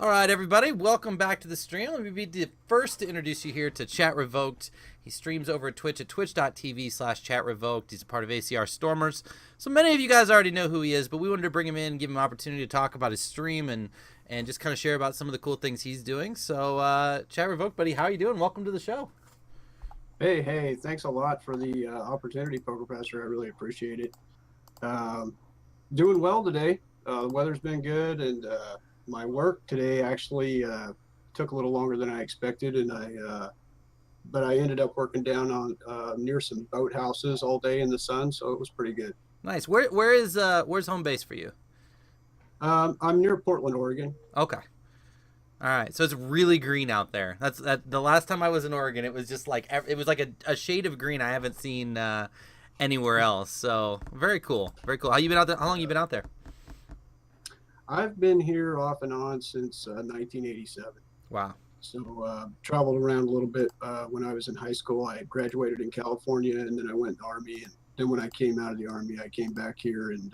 All right, everybody, welcome back to the stream. Let me be the first to introduce you here to Chatrevoked. He streams over at Twitch at twitch.tv/chatrevoked. He's a part of ACR Stormers. So many of you guys already know who he is, but we wanted to bring him in and give him an opportunity to talk about his stream and just kind of share about some of the cool things he's doing. So, Chatrevoked, buddy, how are you doing? Welcome to the show. Hey, thanks a lot for the opportunity, Poker Pastor. I really appreciate it. Doing well today. The weather's been good, and my work today actually took a little longer than I expected, and but I ended up working down on near some boathouses all day in the sun, so it was pretty good. Nice. Where's home base for you? I'm near Portland, Oregon. Okay. All right, so it's really green out there. The last time I was in Oregon, it was just like a shade of green I haven't seen anywhere else. So very cool, very cool. How you been out there? How long you been out there? I've been here off and on since 1987. Wow. So traveled around a little bit when I was in high school. I graduated in California, and then I went in the Army. And then when I came out of the Army, I came back here, and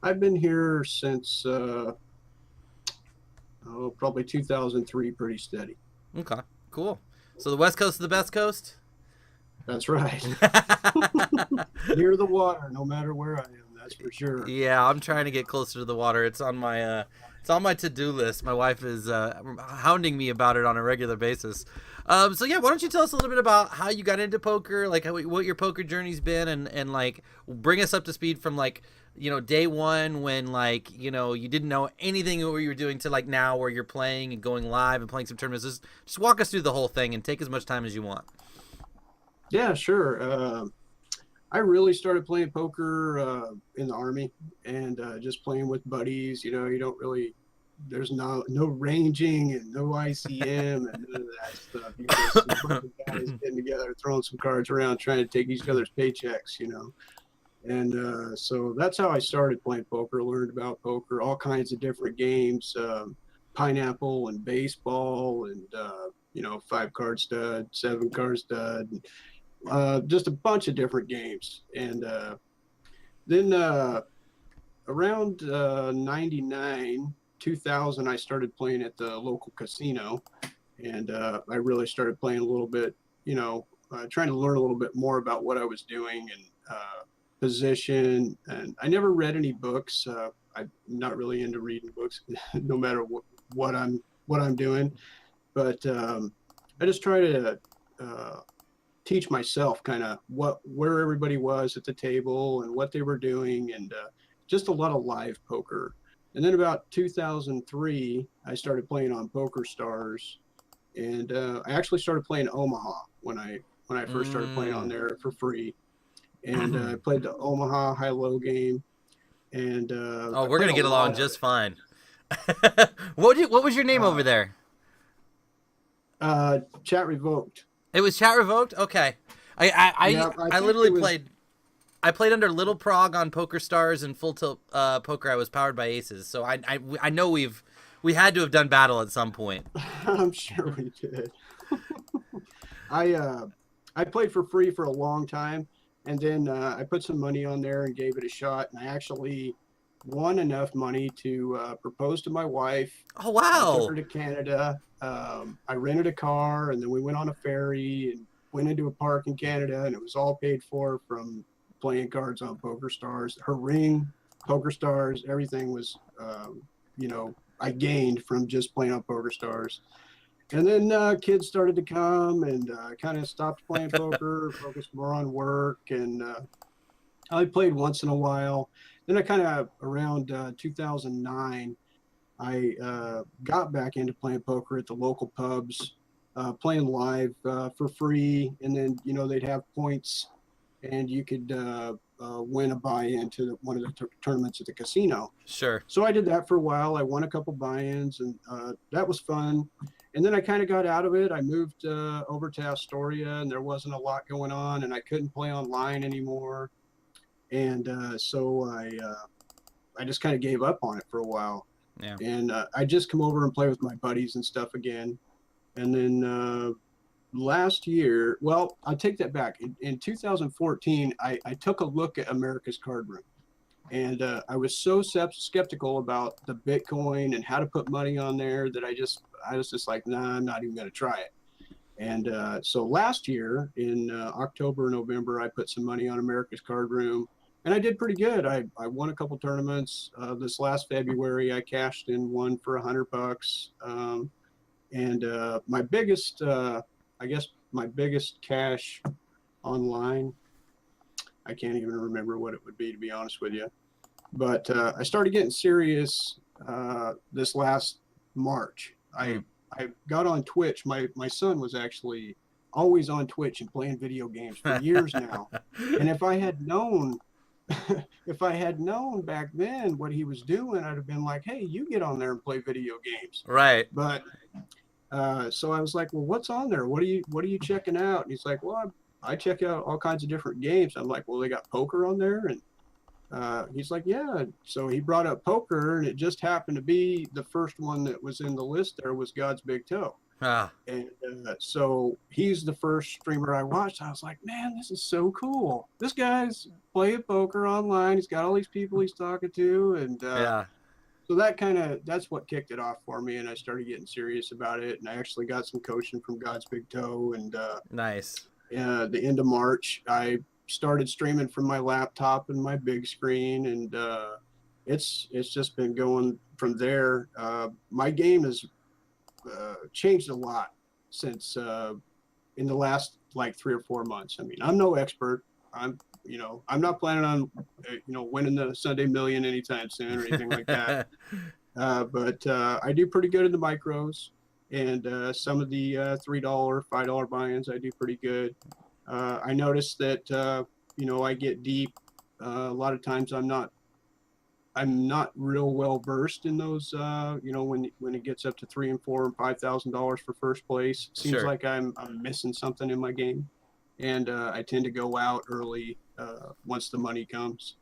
I've been here since probably 2003, pretty steady. Okay, cool. So the West Coast is the best coast? That's right. Near the water, no matter where I am. That's for sure. Yeah, I'm trying to get closer to the water. It's on my to-do list. My wife is hounding me about it on a regular basis. So yeah, why don't you tell us a little bit about how you got into poker, like what your poker journey's been, and like bring us up to speed from like, day one when like, you didn't know anything of what you were doing to like now where you're playing and going live and playing some tournaments. Just walk us through the whole thing and take as much time as you want. Yeah, sure. I really started playing poker in the Army and just playing with buddies. You don't really, there's no ranging and no ICM and none of that stuff. You just a bunch of guys getting together, throwing some cards around, trying to take each other's paychecks, And so that's how I started playing poker, learned about poker, all kinds of different games, pineapple and baseball and, 5-card stud, 7-card stud, just a bunch of different games. And then around 99, 2000, I started playing at the local casino. And I really started playing a little bit, trying to learn a little bit more about what I was doing and position. And I never read any books. I'm not really into reading books, no matter what I'm doing. But I just try to teach myself kind of where everybody was at the table and what they were doing, and just a lot of live poker. And then about 2003, I started playing on Poker Stars, and I actually started playing Omaha when I first started playing on there for free. And I played the Omaha high-low game. And we're gonna get along just fine. What was your name over there? Chatrevoked. It was Chatrevoked? Okay. I literally played. I played under Little Prog on Poker Stars and Full Tilt Poker. I was powered by Aces, so I know we had to have done battle at some point. I'm sure we did. I played for free for a long time, and then I put some money on there and gave it a shot, and I actually won enough money to propose to my wife. Oh wow! I took her to Canada. I rented a car, and then we went on a ferry and went into a park in Canada, and it was all paid for from playing cards on Poker Stars. Her ring, Poker Stars, everything was, I gained from just playing on Poker Stars. And then kids started to come, and I kind of stopped playing poker, focused more on work, and I played once in a while. Then I kind of, around 2009, I got back into playing poker at the local pubs, playing live for free, and then they'd have points, and you could win a buy-in to one of the tournaments at the casino. Sure. So I did that for a while. I won a couple buy-ins, and that was fun. And then I kind of got out of it. I moved over to Astoria, and there wasn't a lot going on, and I couldn't play online anymore. And so I just kind of gave up on it for a while. Yeah. And I just come over and play with my buddies and stuff again. And then last year, well, I'll take that back. In 2014, I took a look at America's Card Room. And I was so skeptical about the Bitcoin and how to put money on there that I was just like, nah, I'm not even going to try it. And so last year in October, November, I put some money on America's Card Room, and I did pretty good. I won a couple tournaments. This last February, I cashed in one for $100. And my biggest, I guess, my biggest cash online, I can't even remember what it would be, to be honest with you. But I started getting serious this last March. I got on Twitch. My son was actually always on Twitch and playing video games for years now. And if I had known, if I had known back then what he was doing, I'd have been like, hey, you get on there and play video games. Right. But so I was like, well, what's on there? What are you checking out? And he's like, well, I check out all kinds of different games. I'm like, well, they got poker on there? And he's like, yeah. So he brought up poker, and it just happened to be the first one that was in the list there was God's Big Toe. And so he's the first streamer I watched. I was like, man, this is so cool. This guy's playing poker online. He's got all these people he's talking to. And so that's what kicked it off for me. And I started getting serious about it. And I actually got some coaching from God's Big Toe. And nice. The end of March, I started streaming from my laptop and my big screen, and it's just been going from there. My game has changed a lot since in the last like 3 or 4 months. I mean, I'm no expert. I'm not planning on winning the Sunday Million anytime soon or anything like that. But I do pretty good in the micros, and some of the $3, $5 buy-ins I do pretty good. I noticed that I get deep. A lot of times I'm not real well versed in those. When it gets up to $3,000 and $4,000 and $5,000 for first place, it seems like I'm missing something in my game, and I tend to go out early once the money comes.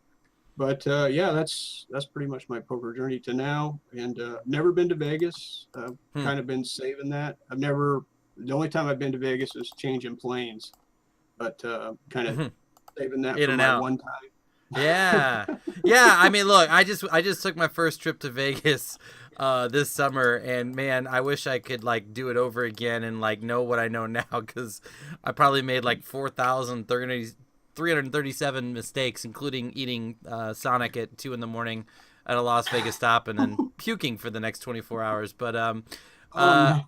But that's pretty much my poker journey to now, and never been to Vegas. Kind of been saving that. The only time I've been to Vegas is changing planes, but kind of saving that for my one time. Yeah. I mean, look, I just took my first trip to Vegas this summer, and man, I wish I could like do it over again and like know what I know now, because I probably made like 337 mistakes, including eating Sonic at 2 a.m. at a Las Vegas stop and then puking for the next 24 hours. But I mean,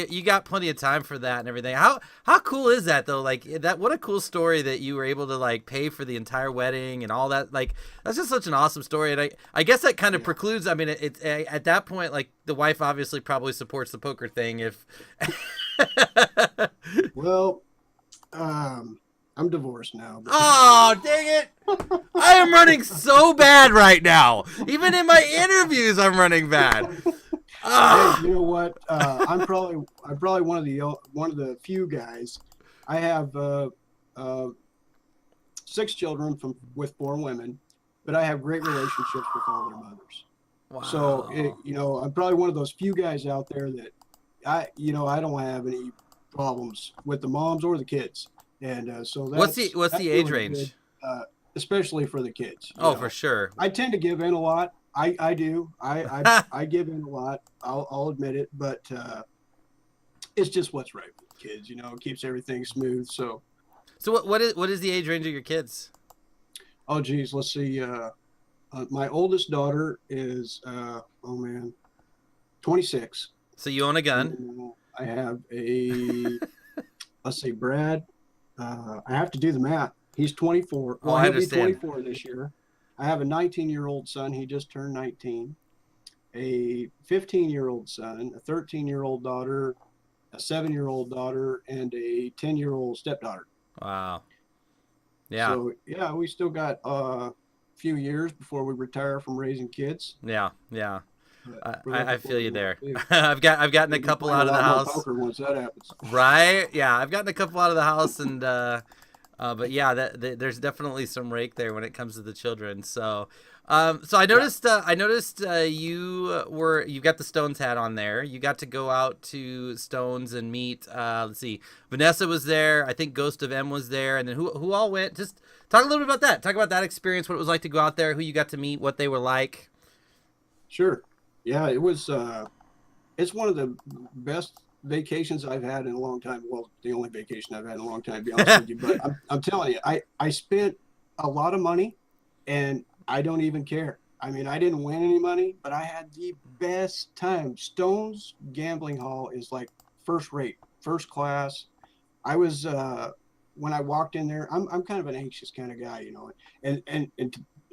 you got plenty of time for that and everything. How cool is that though? Like what a cool story that you were able to like pay for the entire wedding and all that. Like that's just such an awesome story. And I guess that kind of precludes. I mean, it's at that point, like the wife obviously probably supports the poker thing. If well, I'm divorced now. But... Oh, dang it! I am running so bad right now. Even in my interviews, I'm running bad. Hey, you know what? I'm probably one of the few guys. I have 6 children with 4 women, but I have great relationships with all their mothers. Wow. So I'm probably one of those few guys out there that I don't have any problems with the moms or the kids. And so that's, what's the age range? Especially for the kids. For sure. I tend to give in a lot. I do. I give in a lot. I'll admit it, but it's just what's right with the kids. It keeps everything smooth. So what is the age range of your kids? Oh geez, let's see. My oldest daughter is 26. So you own a gun. And I have a let's see, Brad. I have to do the math. He's 24. Well, I he'll be understand. 24 this year. I have a 19-year-old son. He just turned 19. A 15-year-old son, a 13-year-old daughter, a 7-year-old daughter, and a 10-year-old stepdaughter. Wow. Yeah. So, yeah, we still got a few years before we retire from raising kids. Yeah. I feel you there. I've gotten a couple out of the house. Poker once that happens. Right? Yeah, I've gotten a couple out of the house, and But yeah, there's definitely some rake there when it comes to the children. So I noticed you got the Stones hat on there. You got to go out to Stones and meet. Let's see, Vanessa was there. I think Ghost of M was there, and then who all went? Just talk a little bit about that. Talk about that experience. What it was like to go out there. Who you got to meet. What they were like. Sure. Yeah, it was. It's one of the best vacations I've had in a long time. Well, the only vacation I've had in a long time, to be honest with you. But I'm telling you, I spent a lot of money, and I don't even care. I mean, I didn't win any money, but I had the best time. Stone's Gambling Hall is like first rate, first class. I was when I walked in there. I'm kind of an anxious kind of guy, you know. And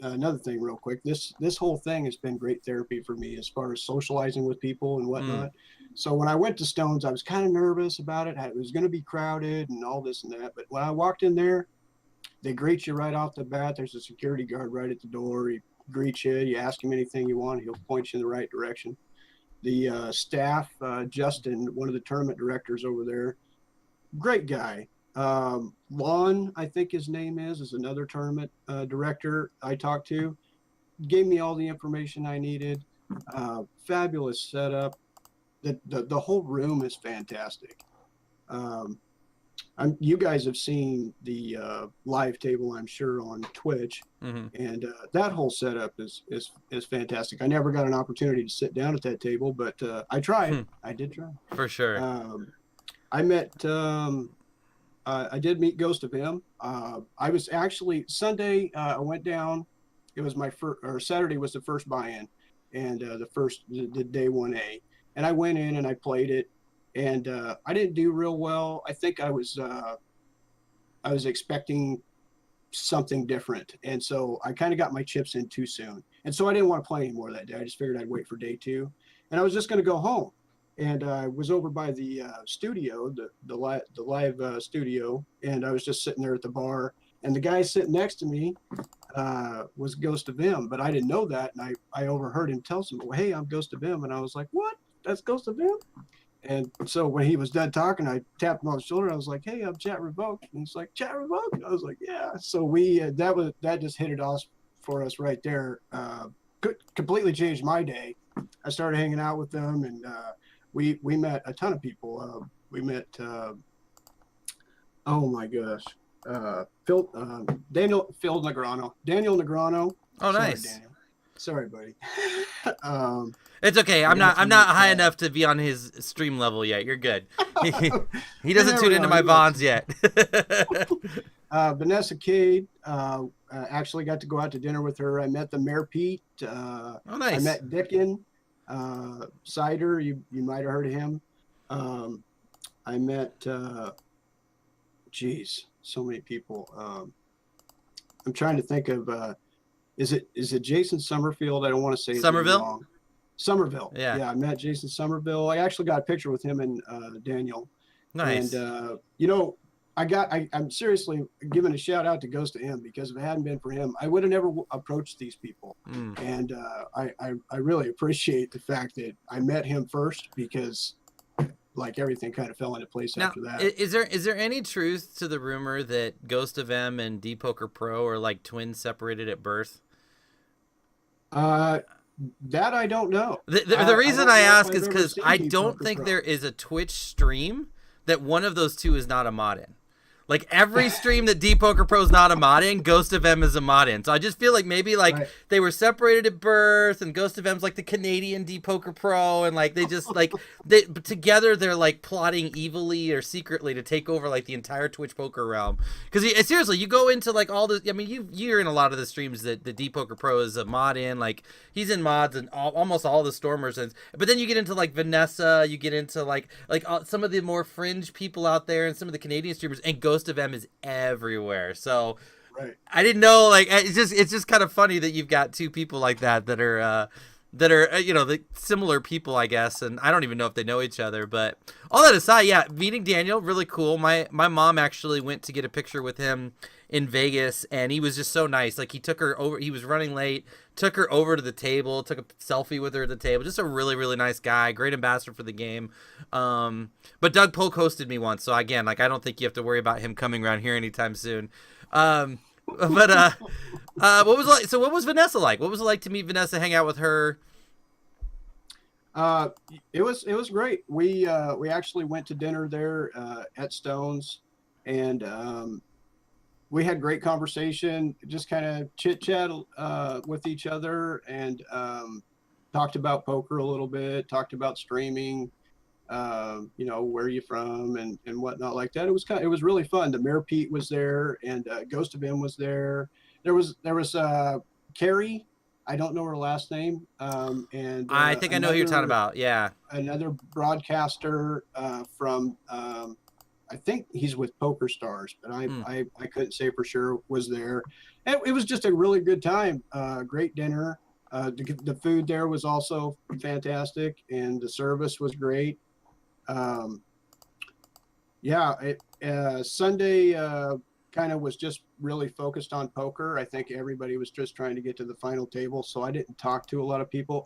another thing, real quick, this whole thing has been great therapy for me as far as socializing with people and whatnot. So when I went to Stone's, I was kind of nervous about it. It was going to be crowded and all this and that. But when I walked in there, they greet you right off the bat. There's a security guard right at the door. He greets you. You ask him anything you want. He'll point you in the right direction. The staff, Justin, one of the tournament directors over there, great guy. Lon, I think his name is another tournament director I talked to. Gave me all the information I needed. Fabulous setup. The whole room is fantastic. You guys have seen the live table, I'm sure, on Twitch, and that whole setup is fantastic. I never got an opportunity to sit down at that table, but I tried. I did try. For sure. I did meet Ghost of M. I was actually Sunday. I went down. It was my first, or Saturday was the first buy-in, and the day 1A, and I went in and I played it. And I didn't do real well. I think I was expecting something different. And so I kind of got my chips in too soon. And so I didn't want to play anymore that day. I just figured I'd wait for day 2. And I was just going to go home. And I was over by the studio, the live studio. And I was just sitting there at the bar. And the guy sitting next to me was Ghost of M. But I didn't know that. And I overheard him tell someone, well, hey, I'm Ghost of M. And I was like, what? That's Ghost of M? And so when he was done talking, I tapped him on the shoulder. I was like, "Hey, I'm Chatrevoked." And he's like, "Chatrevoked?" I was like, "Yeah." So that just hit it off for us right there. Completely changed my day. I started hanging out with them, and we met a ton of people. We met oh my gosh, Daniel Negreanu. Oh, Sorry, nice. Daniel. Sorry, buddy. It's okay. I'm not high enough to be on his stream level yet. You're good. He doesn't tune into my Vons yet. Vanessa Cade, actually got to go out to dinner with her. I met the Mayor Pete. Oh, nice. I met Dickin, Cider. You might have heard of him. I met, so many people. I'm trying to think of, is it Jason Summerfield? I don't want to say his name wrong. Somerville. Yeah, I met Jason Somerville. I actually got a picture with him and Daniel. Nice. And I'm seriously giving a shout out to Ghost of M, because if it hadn't been for him, I would have never approached these people. And I really appreciate the fact that I met him first, because like everything kind of fell into place after that. Is there any truth to the rumor that Ghost of M and D-Poker Pro are like twins separated at birth? That I don't know. The reason I ask is because I don't think there is a Twitch stream that one of those two is not a mod in. Like every stream that D-Poker Pro is not a mod in, Ghost of M is a mod in. So I just feel like maybe they were separated at birth, and Ghost of M's like the Canadian D-Poker Pro, and like they just together they're like plotting evilly or secretly to take over like the entire Twitch poker realm. Because seriously, you go into like all the, I mean, you're in a lot of the streams that the D-Poker Pro is a mod in. Like he's in mods and almost all the Stormers, but then you get into like Vanessa, you get into like some of the more fringe people out there, and some of the Canadian streamers, and Ghost of M is everywhere. So right. I didn't know, like it's just kind of funny that you've got two people like that are the similar people, I guess, and I don't even know if they know each other. But all that aside, yeah, meeting Daniel, really cool. My mom actually went to get a picture with him in Vegas, and he was just so nice. Like he took her over. He was running late, took her over to the table, took a selfie with her at the table. Just a really really nice guy, great ambassador for the game. But Doug Polk hosted me once, so again, like I don't think you have to worry about him coming around here anytime soon. What was it like? So what was Vanessa like? What was it like to meet Vanessa, hang out with her? It was great. We actually went to dinner there at Stone's, and we had great conversation. Just kind of chit chat with each other, and talked about poker a little bit. Talked about streaming. Where are you from and whatnot like that. It was really fun. The Mayor Pete was there, and Ghost of M was there. There was Carrie. I don't know her last name. And I think I know who you're talking about. Yeah. Another broadcaster from I think he's with Poker Stars, but I couldn't say for sure, was there. And it was just a really good time. Great dinner. The food there was also fantastic, and the service was great. Sunday kind of was just really focused on poker. I think everybody was just trying to get to the final table, so I didn't talk to a lot of people.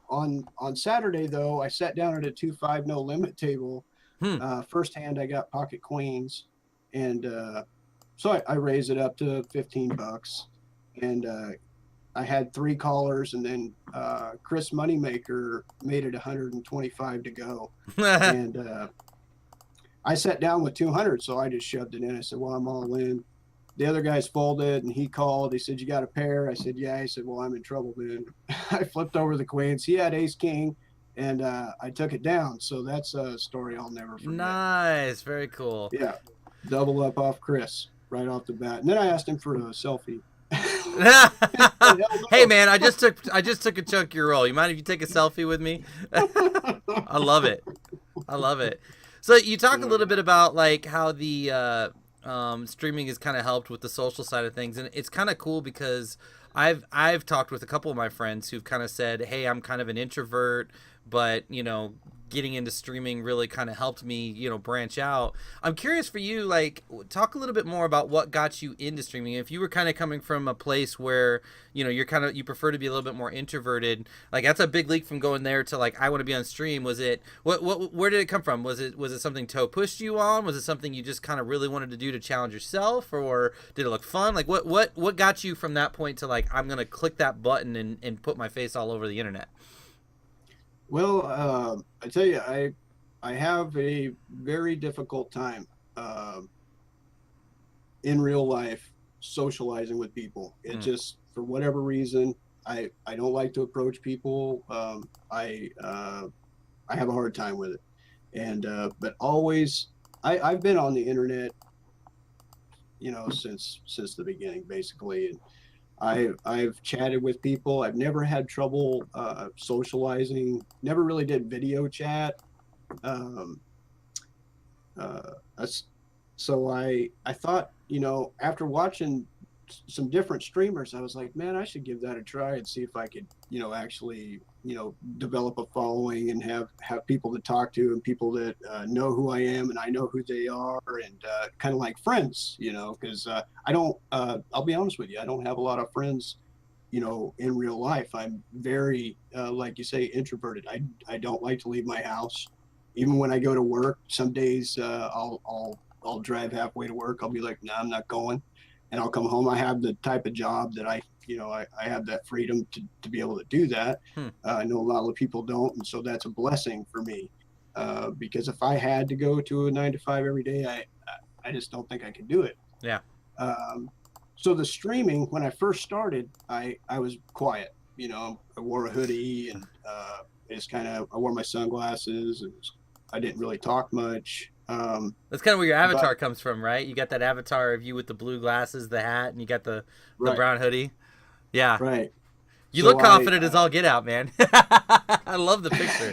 On Saturday though, I sat down at a 2-5 no limit table. First hand I got pocket queens, and so I raised it up to $15, and I had 3 callers, and then Chris Moneymaker made it 125 to go. And I sat down with 200, so I just shoved it in. I said, well, I'm all in. The other guys folded, and he called. He said, you got a pair? I said, yeah. He said, well, I'm in trouble, man. I flipped over the queens. He had ace king, and I took it down. So that's a story I'll never forget. Nice. Very cool. Yeah. Double up off Chris right off the bat. And then I asked him for a selfie. Hey man, I just took a chunk of your roll. You mind if you take a selfie with me? I love it. So you talk a little bit about like how the streaming has kind of helped with the social side of things, and it's kind of cool because I've talked with a couple of my friends who've kind of said, hey, I'm kind of an introvert, but getting into streaming really kind of helped me, branch out. I'm curious for you, like, talk a little bit more about what got you into streaming. If you were kind of coming from a place where, you prefer to be a little bit more introverted, like that's a big leap from going there to like, I want to be on stream. Was it, where did it come from? Was it something Toe pushed you on? Was it something you just kind of really wanted to do to challenge yourself, or did it look fun? Like what got you from that point to like, I'm going to click that button and put my face all over the internet? Well, I tell you, I have a very difficult time in real life socializing with people. It just, for whatever reason, I don't like to approach people. I have a hard time with it, and but always I've been on the internet, since the beginning, basically. And I've chatted with people. I've never had trouble socializing. Never really did video chat. So I thought, after watching some different streamers, I was like, man, I should give that a try and see if I could, actually, develop a following and have people to talk to, and people that know who I am and I know who they are, and kind of like friends, because I don't, I'll be honest with you, I don't have a lot of friends, in real life. I'm very, like you say, introverted. I don't like to leave my house. Even when I go to work, some days I'll drive halfway to work. I'll be like, nah, I'm not going. And I'll come home. I have the type of job that I have that freedom to be able to do that. I know a lot of people don't. And so that's a blessing for me. Because if I had to go to a 9 to 5 every day, I just don't think I could do it. Yeah. So the streaming, when I first started, I was quiet. I wore a hoodie, and I wore my sunglasses, and I didn't really talk much. That's kind of where your avatar comes from, right? You got that avatar of you with the blue glasses, the hat, and you got the brown hoodie. Yeah. Right. You look confident as all get out, man. I love the picture.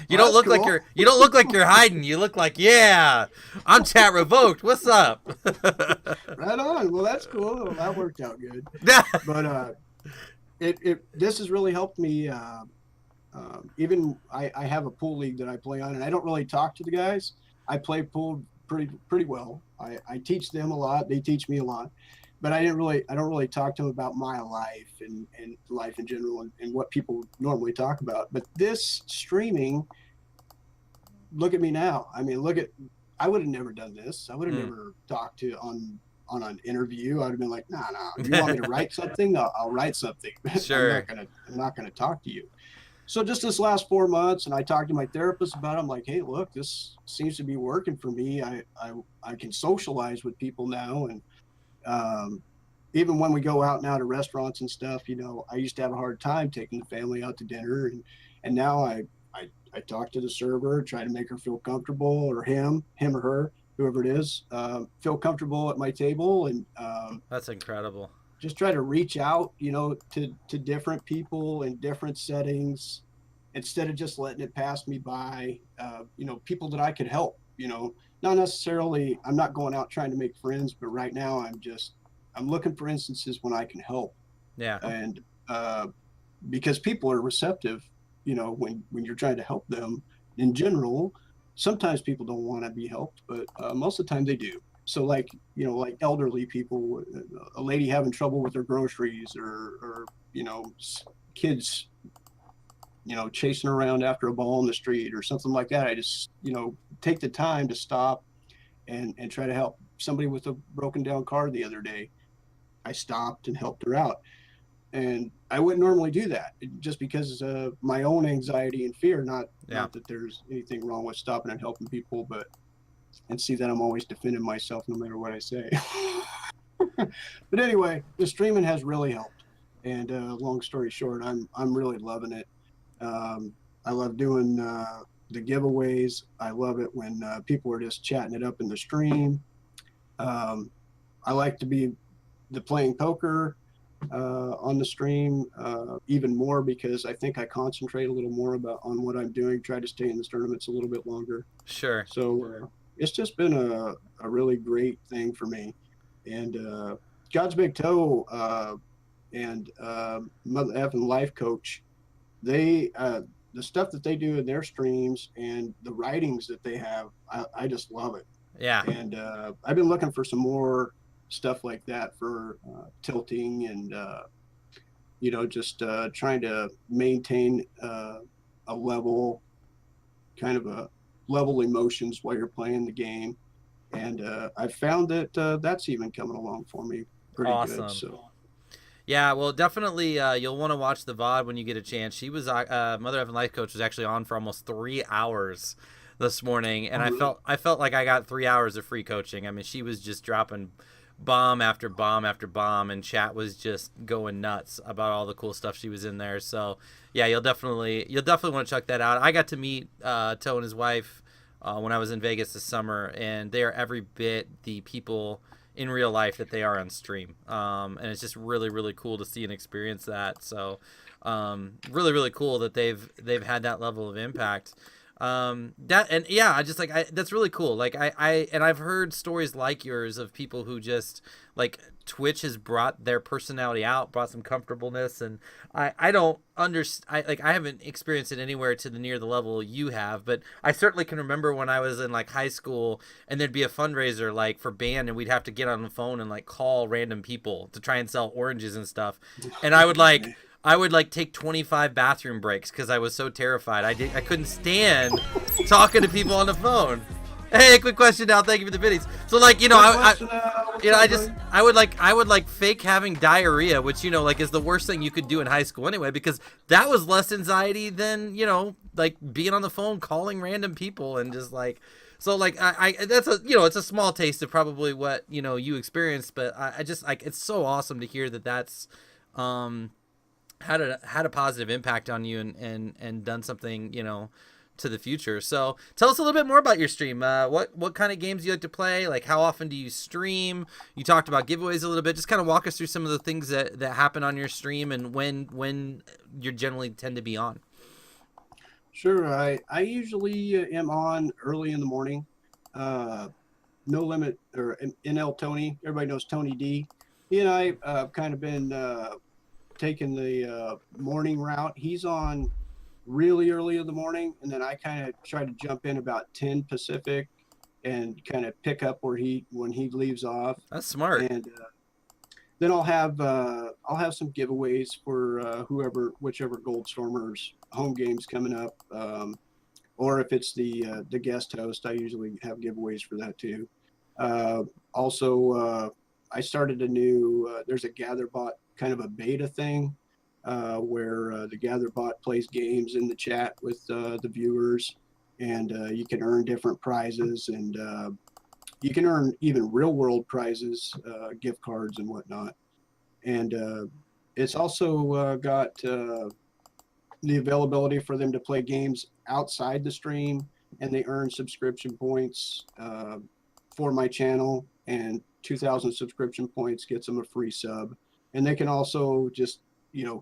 You don't look cool. You don't look like you're hiding. You look like, yeah, I'm Chatrevoked. What's up? Right on. Well, that's cool. Well, that worked out good. But this has really helped me. Even I have a pool league that I play on, and I don't really talk to the guys. I play pool pretty well. I teach them a lot. They teach me a lot, but I don't really talk to them about my life and life in general and what people normally talk about. But this streaming, look at me now. I mean, I would have never done this. I would have Mm. never talked to on an interview. I'd have been like, nah, you want me to write something? I'll write something. But Sure. I'm not gonna talk to you. So just this last 4 months, and I talked to my therapist about it. I'm like, hey, look, this seems to be working for me. I can socialize with people now, and um, even when we go out now to restaurants and stuff, I used to have a hard time taking the family out to dinner, and now I talk to the server, try to make her feel comfortable, or him or her, whoever it is, feel comfortable at my table, and That's incredible. just try to reach out, to different people in different settings instead of just letting it pass me by. People that I could help. Not necessarily. I'm not going out trying to make friends, but right now I'm looking for instances when I can help, Yeah. and because people are receptive. When you're trying to help them in general, sometimes people don't want to be helped, but most of the time they do. So like elderly people, a lady having trouble with her groceries, or kids, chasing around after a ball in the street or something like that. I just, take the time to stop and try to help somebody with a broken down car the other day. I stopped and helped her out. And I wouldn't normally do that just because of my own anxiety and fear. Not Yeah. not that there's anything wrong with stopping and helping people, but and see that I'm always defending myself no matter what I say. But anyway, the streaming has really helped. And long story short, I'm really loving it. Um, I love doing the giveaways. I love it when people are just chatting it up in the stream. Um, I like to be the playing poker on the stream even more because I think I concentrate a little more about on what I'm doing, try to stay in the tournaments a little bit longer. Sure. So it's just been a really great thing for me. And God's Big Toe and Mother Effing Life Coach, they the stuff that they do in their streams and the writings that they have, I just love it. Yeah. And I've been looking for some more stuff like that for tilting and just trying to maintain a level, kind of a level emotions while you're playing the game. And I found that that's even coming along for me pretty good. Awesome. So Yeah, well, definitely you'll want to watch the VOD when you get a chance. She was Mother Evan Life Coach was actually on for almost 3 hours this morning, and I felt like I got 3 hours of free coaching. I mean, she was just dropping bomb after bomb after bomb, and chat was just going nuts about all the cool stuff she was in there. So yeah, you'll definitely want to check that out. I got to meet Toe and his wife when I was in Vegas this summer, and they are every bit the people in real life that they are on stream. And it's just really, really cool to see and experience that. So really, really cool that they've had that level of impact. That's really cool. Like I've heard stories like yours of people who just like Twitch has brought their personality out, brought some comfortableness, and I don't understand. I haven't experienced it anywhere to the near the level you have, but I certainly can remember when I was in like high school and there'd be a fundraiser like for band and we'd have to get on the phone and like call random people to try and sell oranges and stuff, and I would take 25 bathroom breaks because I was so terrified. I couldn't stand talking to people on the phone. Hey, quick question now. Thank you for the biddies. So I would fake having diarrhea, which is the worst thing you could do in high school anyway, because that was less anxiety than like being on the phone calling random people and just like. So I that's it's a small taste of probably what you experienced, but I just like it's so awesome to hear that that's had a positive impact on you and done something to the future. So tell us a little bit more about your stream. What kind of games do you like to play? Like how often do you stream? You talked about giveaways a little bit. Just kind of walk us through some of the things that happen on your stream and when you generally tend to be on. sure, I usually am on early in the morning. No Limit or NL Tony, everybody knows Tony D. He and I kind of been taking the morning route. He's on really early in the morning, and then I kind of try to jump in about 10 Pacific, and kind of pick up when he leaves off. That's smart. And then I'll have some giveaways for whichever Goldstormers home games coming up. Or if it's the guest host, I usually have giveaways for that too. Also, I started a new. There's a GatherBot kind of a beta thing where the GatherBot plays games in the chat with the viewers, and you can earn different prizes, and you can earn even real world prizes, gift cards and whatnot. And it's also got the availability for them to play games outside the stream, and they earn subscription points for my channel, and 2,000 subscription points gets them a free sub. And they can also just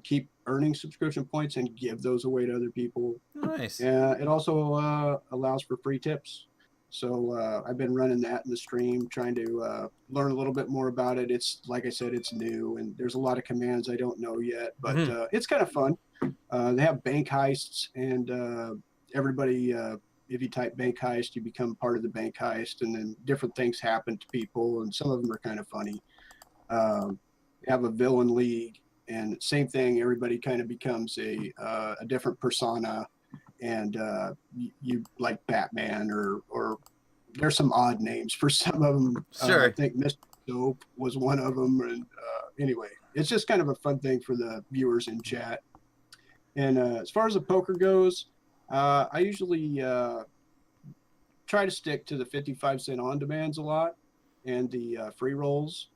keep earning subscription points and give those away to other people. Nice. It also allows for free tips. So I've been running that in the stream, trying to learn a little bit more about it. It's like I said, it's new, and there's a lot of commands I don't know yet, but it's kind of fun. They have bank heists, and everybody, if you type bank heist, you become part of the bank heist, and then different things happen to people, and some of them are kind of funny. They have a villain league, and same thing. Everybody kind of becomes a different persona, and you like Batman, or there's some odd names for some of them. Sure. I think Mr. Dope was one of them, and anyway, it's just kind of a fun thing for the viewers in chat. And as far as the poker goes, I usually try to stick to the 55-cent on demands a lot, and the free rolls.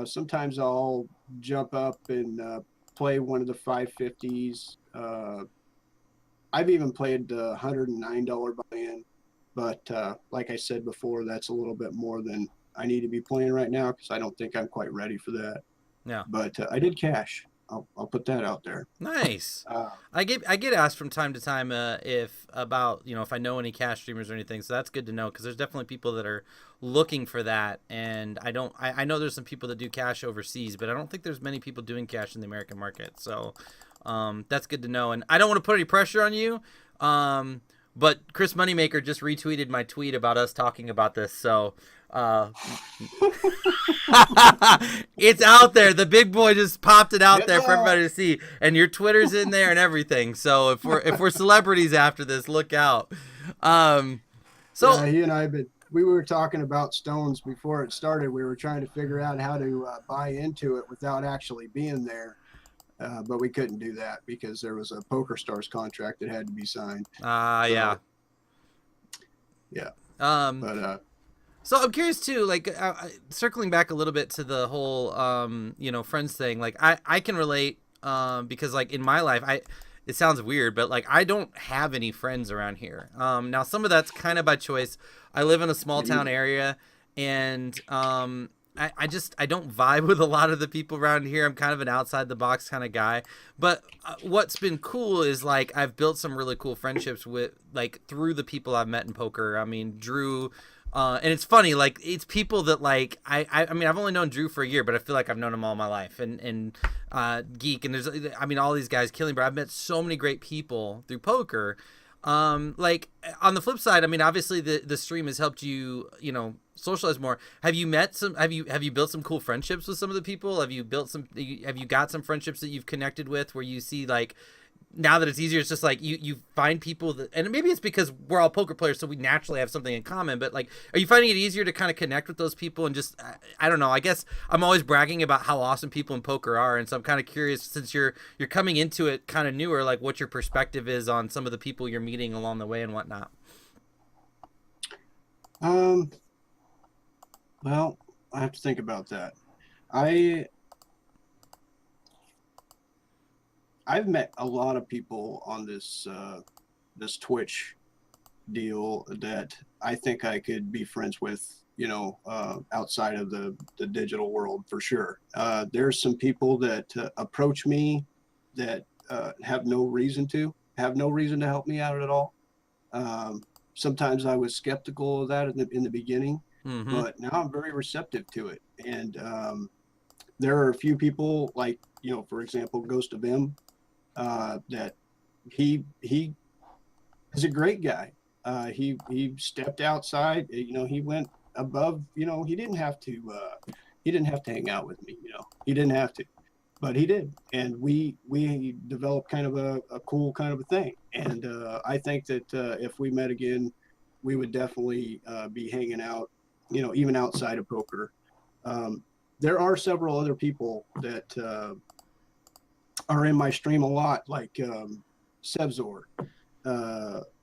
Sometimes I'll jump up and play one of the 550s. I've even played the $109 buy-in, but like I said before, that's a little bit more than I need to be playing right now, because I don't think I'm quite ready for that. Yeah. But I did cash. I'll put that out there. Nice. I get asked from time to time if I know any cash streamers or anything, so that's good to know, because there's definitely people that are looking for that, and I know there's some people that do cash overseas, but I don't think there's many people doing cash in the American market, so that's good to know. And I don't want to put any pressure on you, but Chris Moneymaker just retweeted my tweet about us talking about this, so it's out there. The big boy just popped it out there for everybody to see, and your Twitter's in there and everything. So if we're celebrities after this, look out. So he and we were talking about Stones before it started. We were trying to figure out how to buy into it without actually being there, but we couldn't do that because there was a PokerStars contract that had to be signed. Yeah. But so I'm curious too, like circling back a little bit to the whole, friends thing. Like I can relate because like in my life, it sounds weird, but like I don't have any friends around here. Now some of that's kind of by choice. I live in a small town area, and I don't vibe with a lot of the people around here. I'm kind of an outside the box kind of guy. But what's been cool is like I've built some really cool friendships with through the people I've met in poker. I mean, Drew. And it's funny, like it's people that like I mean I've only known Drew for a year, but I feel like I've known him all my life, and Geek, and there's all these guys, Killing, but I've met so many great people through poker. Like on the flip side, I mean obviously the stream has helped you socialize more. Have you built some cool friendships with some of the people? Have you got some friendships that you've connected with where you see like, now that it's easier, it's just like you find people that, and maybe it's because we're all poker players, so we naturally have something in common, but like, are you finding it easier to kind of connect with those people? And just, I don't know, I guess I'm always bragging about how awesome people in poker are, and so I'm kind of curious, since you're coming into it kind of newer, like what your perspective is on some of the people you're meeting along the way and whatnot. Well, I have to think about that. I've met a lot of people on this this Twitch deal that I think I could be friends with, outside of the digital world for sure. There's some people that approach me that have no reason to help me out at all. Sometimes I was skeptical of that in the beginning, but now I'm very receptive to it. And there are a few people like, for example, Ghost of M. That he is a great guy. He stepped outside. He went above. He didn't have to hang out with me. He didn't have to, but he did, and we developed kind of a cool kind of a thing. And I think that if we met again, we would definitely be hanging out. Even outside of poker. There are several other people that are in my stream a lot, like Sevzor.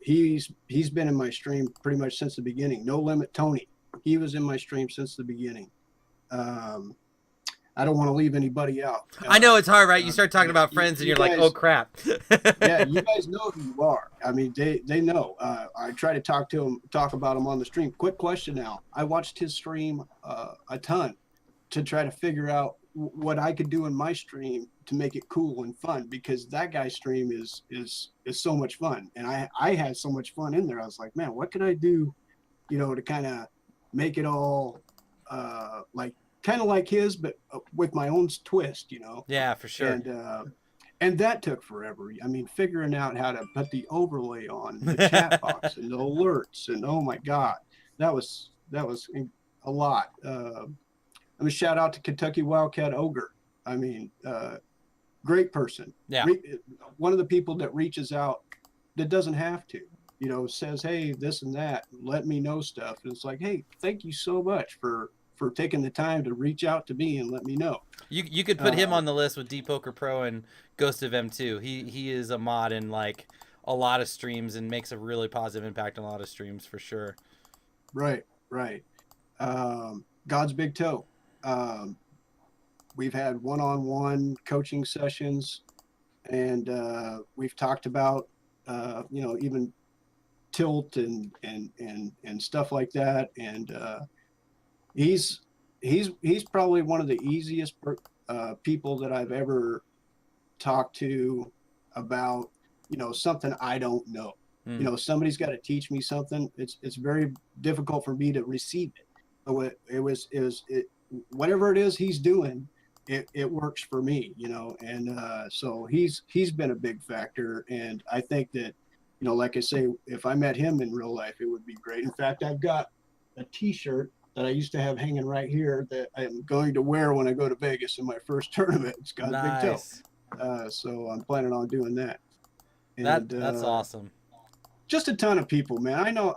He's been in my stream pretty much since the beginning. No Limit Tony, he was in my stream since the beginning. I don't want to leave anybody out. I know it's hard, right? You start talking about friends and you're guys, like, oh crap. Yeah, you guys know who you are. I mean, they know. I try to talk about him on the stream. Quick question now. I watched his stream a ton to try to figure out what I could do in my stream to make it cool and fun, because that guy's stream is so much fun, and I had so much fun in there. I was like, man, what could I do, to kind of make it all like kind of like his, but with my own twist, Yeah, for sure. And that took forever. I mean, figuring out how to put the overlay on the chat box and the alerts, and oh my god, that was a lot. I mean, shout out to Kentucky Wildcat Ogre. I mean, great person. Yeah. One of the people that reaches out that doesn't have to, says, hey, this and that, let me know stuff. And it's like, hey, thank you so much for taking the time to reach out to me and let me know. You could put him on the list with Deep Poker Pro and Ghost of M2. He is a mod in like a lot of streams and makes a really positive impact on a lot of streams for sure. Right. God's Big Toe. We've had one-on-one coaching sessions, and we've talked about even tilt and stuff like that. And he's probably one of the easiest people that I've ever talked to about something I don't know. Somebody's got to teach me something. It's very difficult for me to receive it. But whatever it is he's doing, it works for me, and so he's been a big factor. And I think that, like I say, if I met him in real life, it would be great. In fact, I've got a t-shirt that I used to have hanging right here that I'm going to wear when I go to Vegas in my first tournament. It's got a big toe. So I'm planning on doing that. And, that's awesome. Just a ton of people, man. I know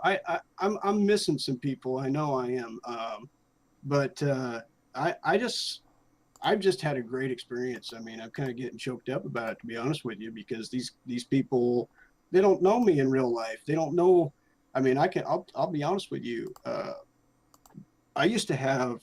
I'm missing some people. I know I am. But I've just had a great experience. I mean, I'm kind of getting choked up about it, to be honest with you, because these people, they don't know me in real life. They don't know. I mean, I'll be honest with you. I used to have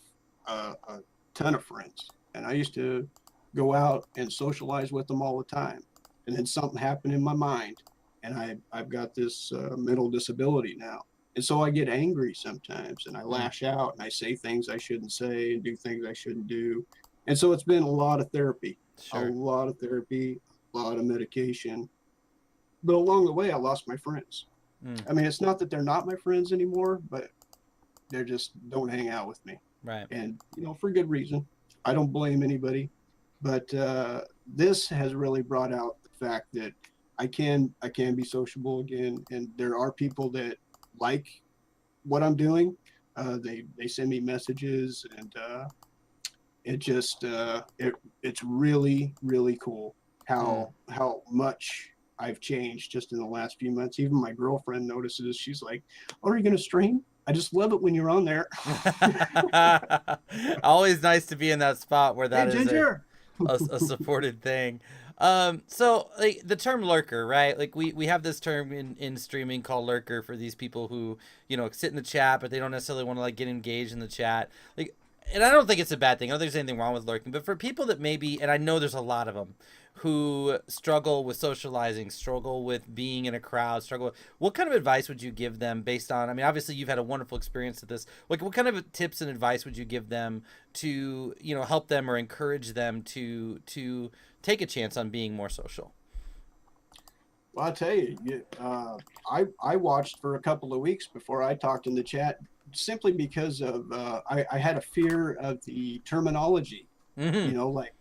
a ton of friends, and I used to go out and socialize with them all the time. And then something happened in my mind, and I've got this mental disability now. And so I get angry sometimes, and I lash out, and I say things I shouldn't say and do things I shouldn't do. And so it's been a lot of therapy, Sure. a lot of medication. But along the way, I lost my friends. I mean, it's not that they're not my friends anymore, but they just don't hang out with me. Right. And, for good reason. I don't blame anybody. But this has really brought out the fact that I can be sociable again. And there are people that like what I'm doing. They send me messages, and it's really, really cool how much I've changed just in the last few months. Even my girlfriend notices. She's like, "Oh, are you going to stream? I just love it when you're on there." Always nice to be in that spot where that is a supported thing. So like the term lurker, right? Like we have this term in streaming called lurker for these people who, sit in the chat, but they don't necessarily want to like get engaged in the chat. Like, and I don't think it's a bad thing. I don't think there's anything wrong with lurking, but for people that maybe, and I know there's a lot of them who struggle with socializing, struggle with being in a crowd, what kind of advice would you give them based on, I mean, obviously you've had a wonderful experience with this. Like, what kind of tips and advice would you give them to, help them or encourage them to take a chance on being more social? Well, I'll tell you, I watched for a couple of weeks before I talked in the chat, simply because of I had a fear of the terminology. Like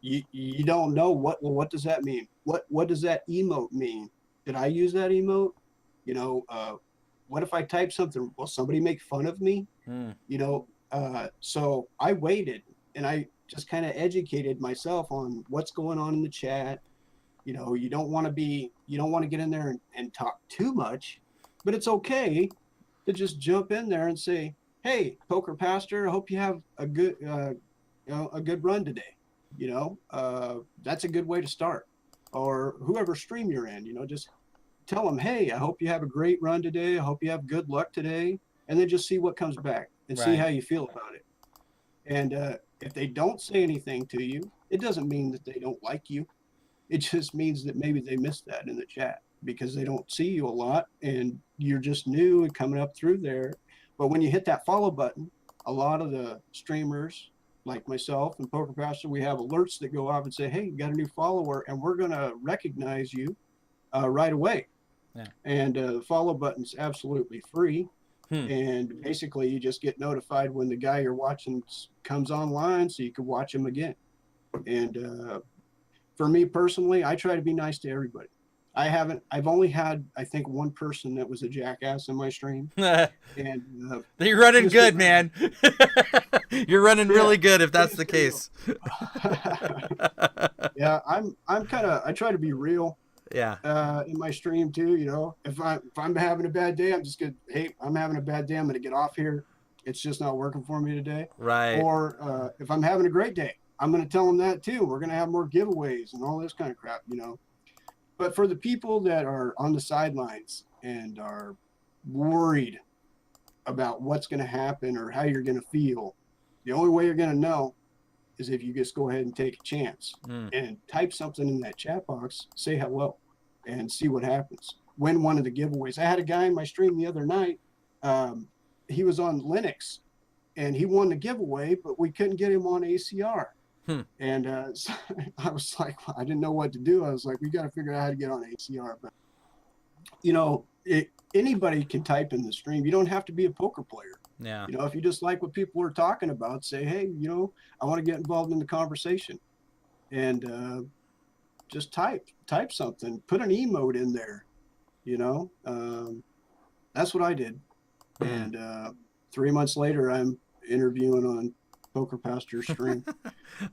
you don't know what does that mean? What does that emote mean? Did I use that emote? what if I type something? Will somebody make fun of me? Hmm. You know, so I waited and I just kind of educated myself on what's going on in the chat. You know, you don't want to get in there and talk too much, but it's okay to just jump in there and say, "Hey, Poker Pastor, I hope you have a good run today." That's a good way to start. Or whoever stream you're in, just tell them, "Hey, I hope you have a great run today. I hope you have good luck today," and then just see what comes back and see Right. how you feel about it. And if they don't say anything to you, it doesn't mean that they don't like you. It just means that maybe they missed that in the chat because they don't see you a lot and you're just new and coming up through there. But when you hit that follow button, a lot of the streamers like myself and Poker Pastor, we have alerts that go off and say, "Hey, you got a new follower and we're going to recognize you right away." Yeah. And the follow button's absolutely free. Hmm. And basically, you just get notified when the guy you're watching comes online so you can watch him again. And for me personally, I try to be nice to everybody. I've only had, I think, one person that was a jackass in my stream. And You're running Mr. good, man. You're running really good if that's the case. Yeah, I try to be real Yeah. in my stream too. If I'm having a bad day, hey, I'm having a bad day. I'm gonna get off here. It's just not working for me today. Right. Or if I'm having a great day, I'm gonna tell them that too. We're gonna have more giveaways and all this kind of crap. But for the people that are on the sidelines and are worried about what's going to happen or how you're going to feel, the only way you're going to know is if you just go ahead and take a chance and type something in that chat box, say hello, and see what happens. Win one of the giveaways. I had a guy in my stream the other night. He was on Linux, and he won the giveaway, but we couldn't get him on ACR. And so I was like, I didn't know what to do. I was like, we got to figure out how to get on ACR. But, anybody can type in the stream. You don't have to be a poker player. Yeah. If you just like what people are talking about, say, hey, I want to get involved in the conversation. And just type something. Put an emote in there. That's what I did. And 3 months later, I'm interviewing on Poker Pastor stream.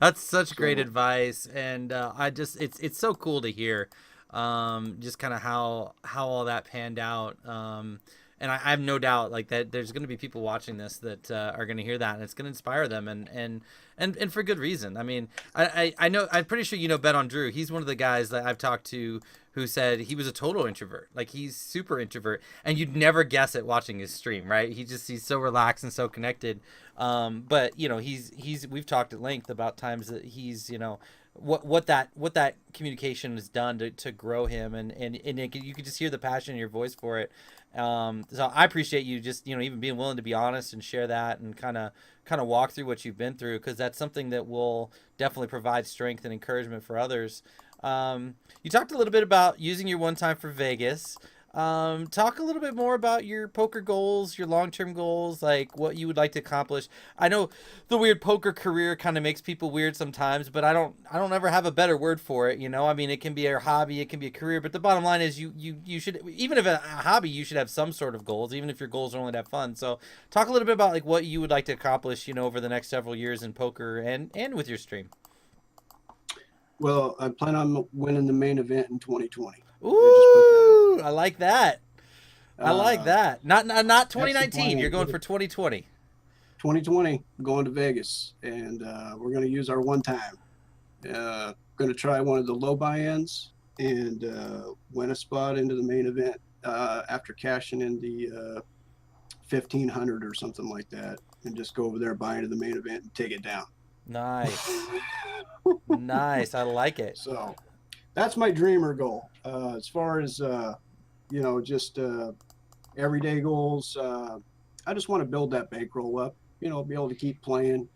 That's such great advice, and it's so cool to hear, just kind of how all that panned out. And I have no doubt like that there's going to be people watching this that are going to hear that, and it's going to inspire them, and for good reason. I mean, I know, I'm pretty sure Bet on Drew. He's one of the guys that I've talked to who said he was a total introvert. Like, he's super introvert, and you'd never guess it watching his stream, right? He's so relaxed and so connected. But we've talked at length about times that he's what that communication has done to grow him, and you could just hear the passion in your voice for it. So I appreciate you just even being willing to be honest and share that and kind of walk through what you've been through, because that's something that will definitely provide strength and encouragement for others. You talked a little bit about using your one time for Vegas. Talk a little bit more about your poker goals, your long-term goals, like what you would like to accomplish. I know the weird poker career kind of makes people weird sometimes, but I don't ever have a better word for it. I mean, it can be a hobby, it can be a career, but the bottom line is you should, even if a hobby, you should have some sort of goals, even if your goals are only to have fun. So talk a little bit about like what you would like to accomplish, over the next several years in poker and with your stream. Well, I plan on winning the main event in 2020. Ooh, I like that. I like that. Not 2019. You're going for 2020. 2020, going to Vegas, and we're going to use our one time. Going to try one of the low buy-ins and win a spot into the main event after cashing in the 1,500 or something like that, and just go over there, buy into the main event, and take it down. Nice. Nice. I like it. So that's my dreamer goal. As far as, just everyday goals, I just want to build that bankroll up, be able to keep playing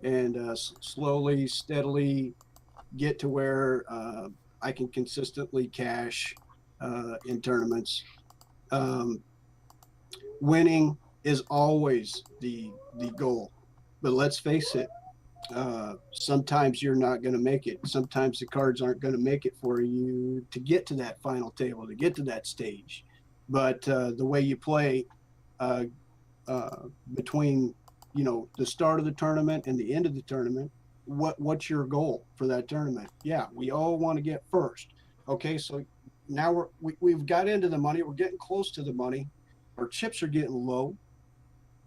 and slowly, steadily get to where I can consistently cash in tournaments. Winning is always the goal, but let's face it, sometimes you're not going to make it. Sometimes the cards aren't going to make it for you to get to that final table, to get to that stage. but the way you play uh, between the start of the tournament and the end of the tournament, what's your goal for that tournament? Yeah, we all want to get first. Okay, so now we've got into the money. We're getting close to the money. Our chips are getting low.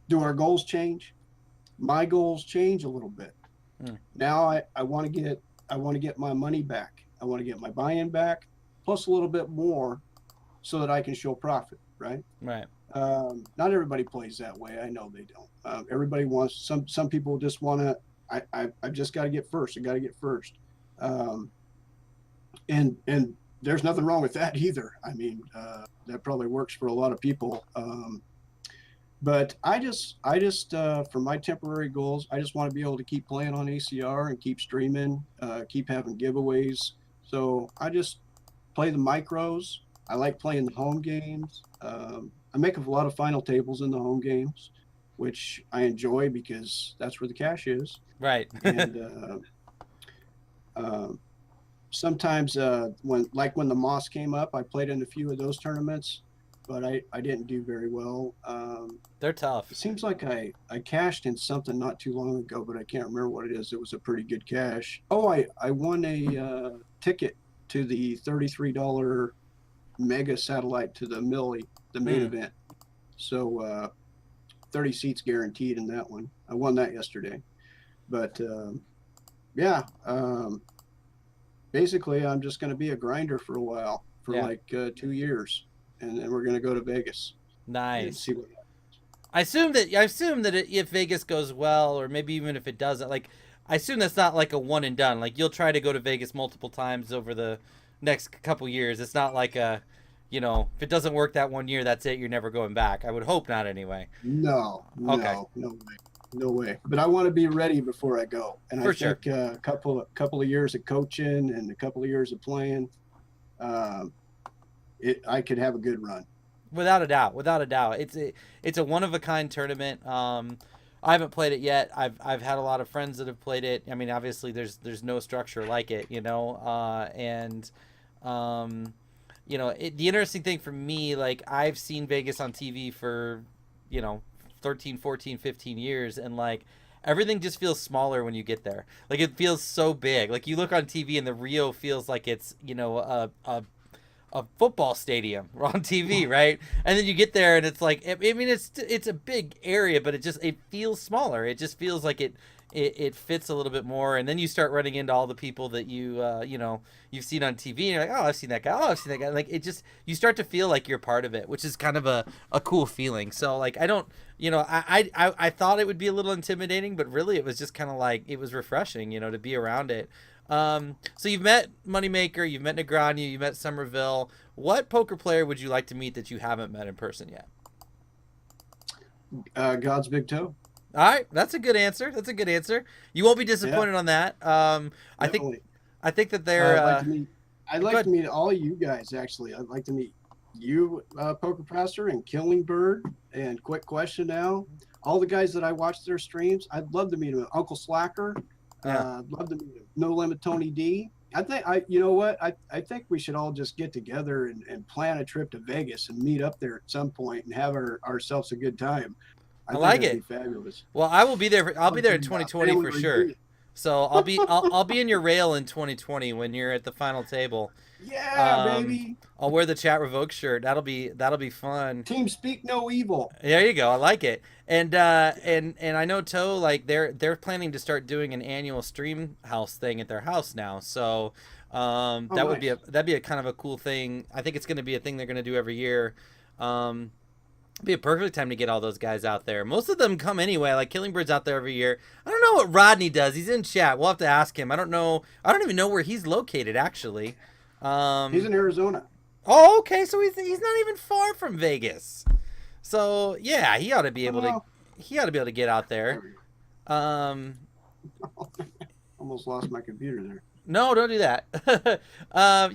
Do our goals change? My goals change a little bit. Now I want to get my money back. I want to get my buy-in back, plus a little bit more, so that I can show profit. Right. Right. Not everybody plays that way. I know they don't. Everybody wants some people just want to. I've just got to get first. I got to get first. And there's nothing wrong with that either. I mean, that probably works for a lot of people. But I just for my temporary goals, I just want to be able to keep playing on ACR and keep streaming, keep having giveaways. So I just play the micros. I like playing the home games. I make a lot of final tables in the home games, which I enjoy because that's where the cash is. Right. And sometimes when the Moss came up, I played in a few of those tournaments, but I didn't do very well. They're tough. It seems like I cashed in something not too long ago, but I can't remember what it is. It was a pretty good cash. Oh, I won a ticket to the $33 mega satellite to the Millie, the main event. So 30 seats guaranteed in that one. I won that yesterday. But basically I'm just going to be a grinder for a while, for like 2 years, and then we're going to go to Vegas. Nice. And see what happens. I assume that if Vegas goes well, or maybe even if it doesn't, like, I assume that's not like a one and done. Like, you'll try to go to Vegas multiple times over the next couple years. It's not like if it doesn't work that one year, that's it. You're never going back. I would hope not, anyway. No, okay. No way. But I want to be ready before I go. And For I think a couple of years of coaching and a couple of years of playing, I could have a good run. Without a doubt. It's a one of a kind tournament. I haven't played it yet. I've had a lot of friends that have played it. I mean, obviously there's no structure like it, the interesting thing for me, like, I've seen Vegas on TV for 13, 14, 15 years, and like everything just feels smaller when you get there. Like, it feels so big. Like, you look on TV and the Rio feels like it's a football stadium on TV, right? And then you get there and it's like, I mean, it's a big area, but it feels smaller. It just feels like it fits a little bit more. And then you start running into all the people that you've seen on TV, and you're like, oh, I've seen that guy. Oh, I've seen that guy. Like, you start to feel like you're part of it, which is kind of a cool feeling. So like, I don't, I thought it would be a little intimidating, but really it was just kind of like, it was refreshing, to be around it. So you've met Moneymaker, you've met Negreanu, you've met Somerville. What poker player would you like to meet that you haven't met in person yet? God's Big Toe. All right, that's a good answer. You won't be disappointed on that. I think that they're. I'd like to meet all of you guys. Actually, I'd like to meet you, Poker Pastor, and Killing Bird, and Quick Question Now. All the guys that I watch their streams, I'd love to meet them. Uncle Slacker. I'd love to meet him. No Limit Tony D. I think I think we should all just get together and plan a trip to Vegas and meet up there at some point and have ourselves a good time. I like it. Be fabulous. Well, I will be there. I'll be there in 2020 for sure. So I'll be in your rail in 2020 when you're at the final table. Yeah, baby. I'll wear the Chatrevoked shirt. That'll be fun. Team Speak No Evil. There you go. I like it. And I know Toe, like, they're planning to start doing an annual stream house thing at their house now. So that'd be a kind of a cool thing. I think it's going to be a thing they're going to do every year. Be a perfect time to get all those guys out there. Most of them come anyway. Like, Killing Bird's out there every year. I don't know what Rodney does. He's in chat. We'll have to ask him. I don't know. I don't even know where he's located, actually. He's in Arizona. Oh, okay. So he's not even far from Vegas. So yeah, he ought to be able to get out there. Almost lost my computer there. No, don't do that.